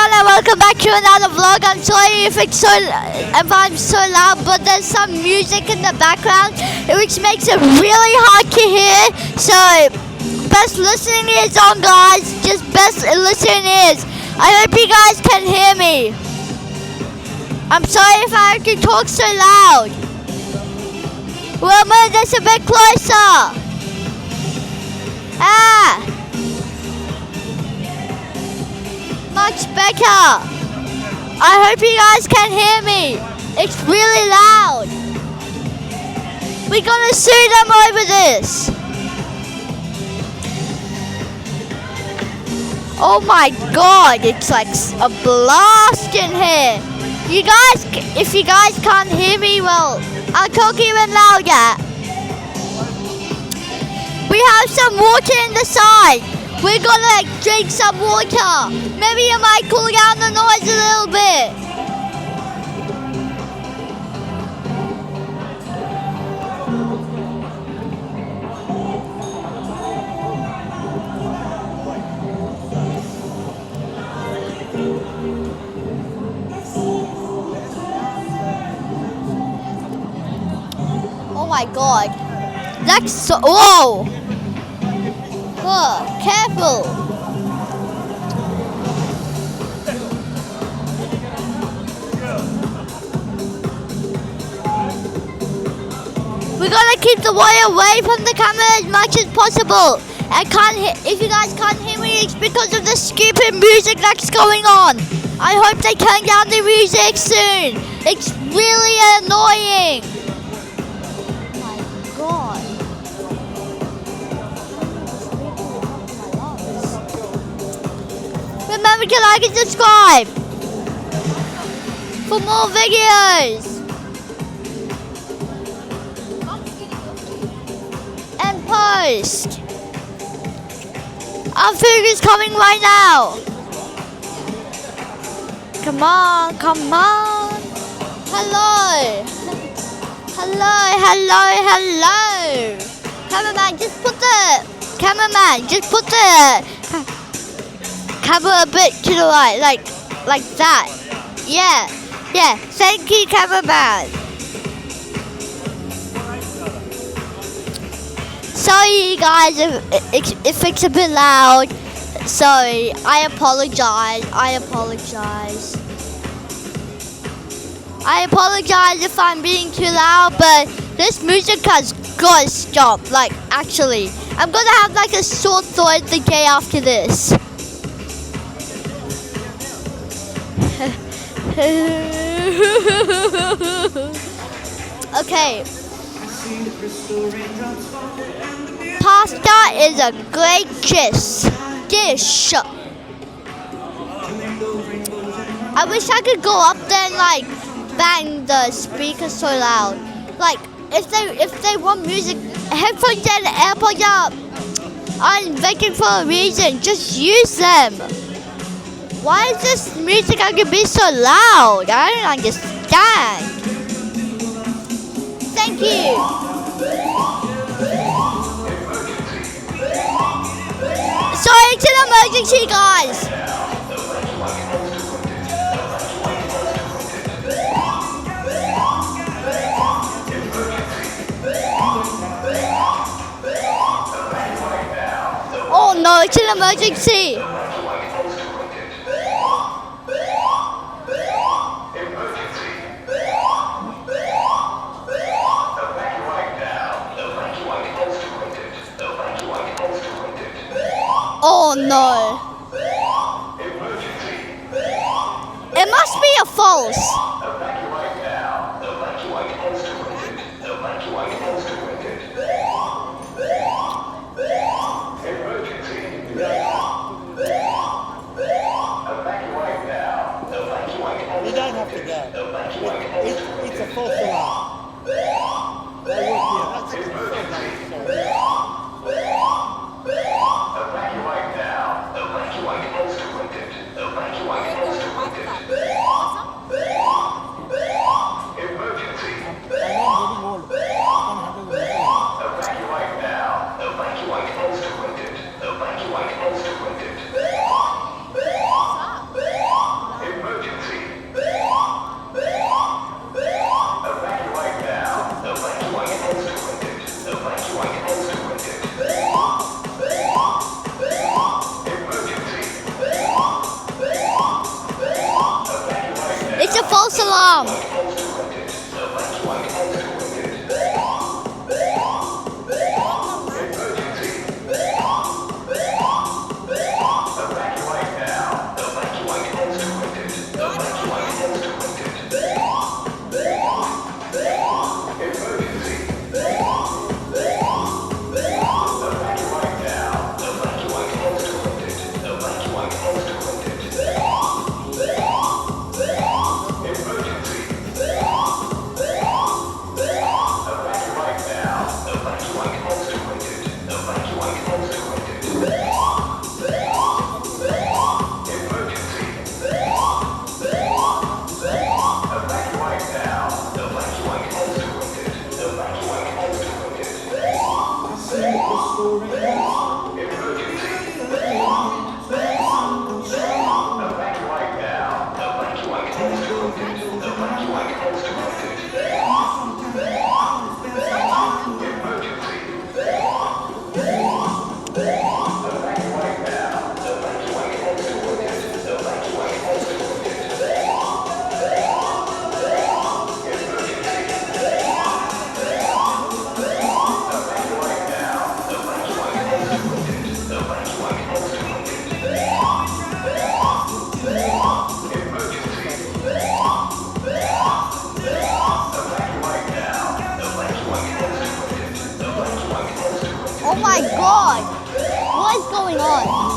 everyone and welcome back to another vlog. I'm sorry if I'm so loud, but there's some music in the background which makes it really hard to hear. So best listening ears on, guys. Just best listening ears. I hope you guys can hear me. I'm sorry if I have to talk so loud. Well, move this a bit closer. Much better. I hope you guys can hear me. It's really loud. We're gonna sue them over this. Oh my god, it's like a blast in here. You guys, if you guys can't hear me, well, I'll talk even louder. We have some water in the side. We're gonna drink some water. Maybe it might cool down the noise a little bit. Oh my god. That's so, whoa. Oh, careful. We're gonna keep the water away from the camera as much as possible. If you guys can't hear me, it's because of the stupid music that's going on. I hope they turn down the music soon. It's really annoying. Oh my god. Remember to like and subscribe for more videos. And post. Our food is coming right now. Come on, come on. Hello. Hello, hello, hello. Cameraman, just put the camera a bit to the right, like that. Yeah. Thank you, cameraman. Sorry, guys, if it's a bit loud. Sorry, I apologize. I apologize if I'm being too loud, but this music has got to stop. Like, actually, I'm gonna have like a sore throat the day after this. Okay. Pasta is a great dish. I wish I could go up there and like bang the speaker so loud. Like if they want music, headphones and AirPods are invented for a reason. Just use them. Why is this music going to be so loud? I don't understand. Thank you. Sorry, it's an emergency, guys. Oh no, it's an emergency. Oh no. It must be a false. You don't have to go. It's a false alarm. That's a confirmed. Evacuate as directed. Evacuate as directed. alarm. Oh my god! What is going on?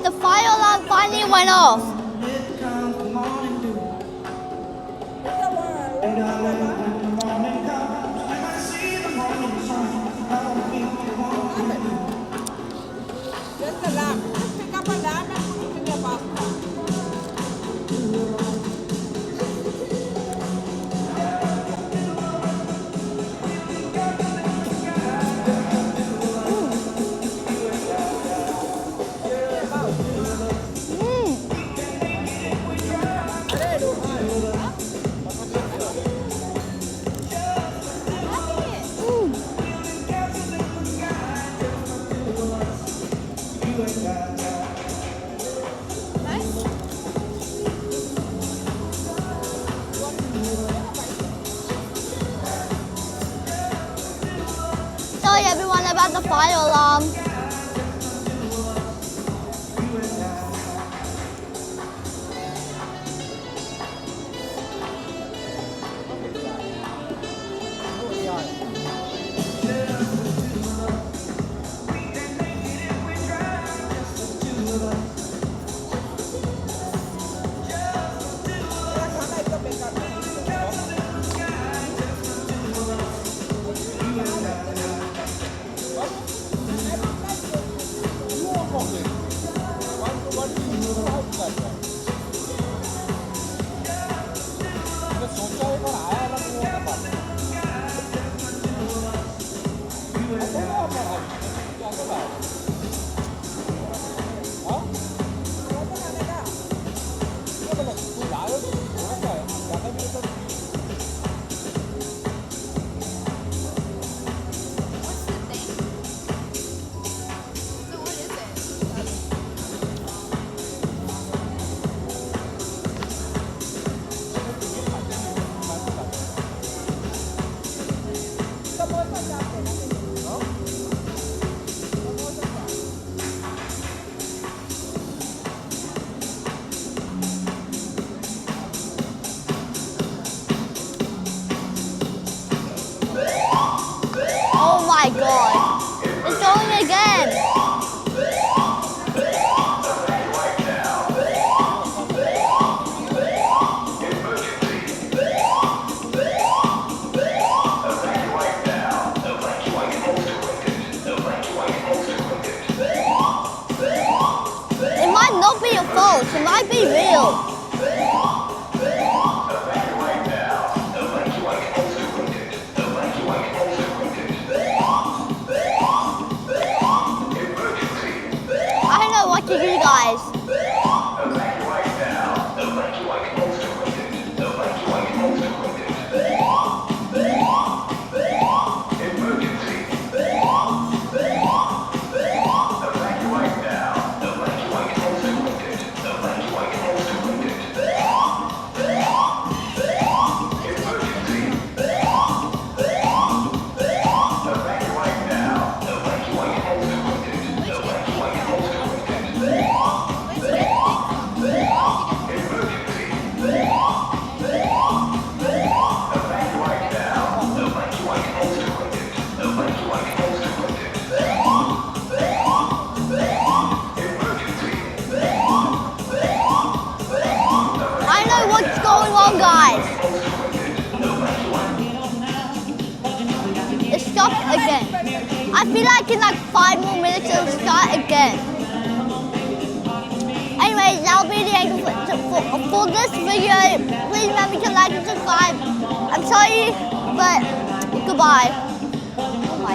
The fire alarm finally went off. Just a lamp. Just pick up a lamp and put it in your basket. Sorry everyone about the fire alarm. false. It might be real. I don't know what to do, guys. What's going on, guys? It stopped again. I feel like in like 5 more minutes it'll start again. Anyways, that'll be the end for this video. Please remember to like and subscribe. I'm sorry, but goodbye.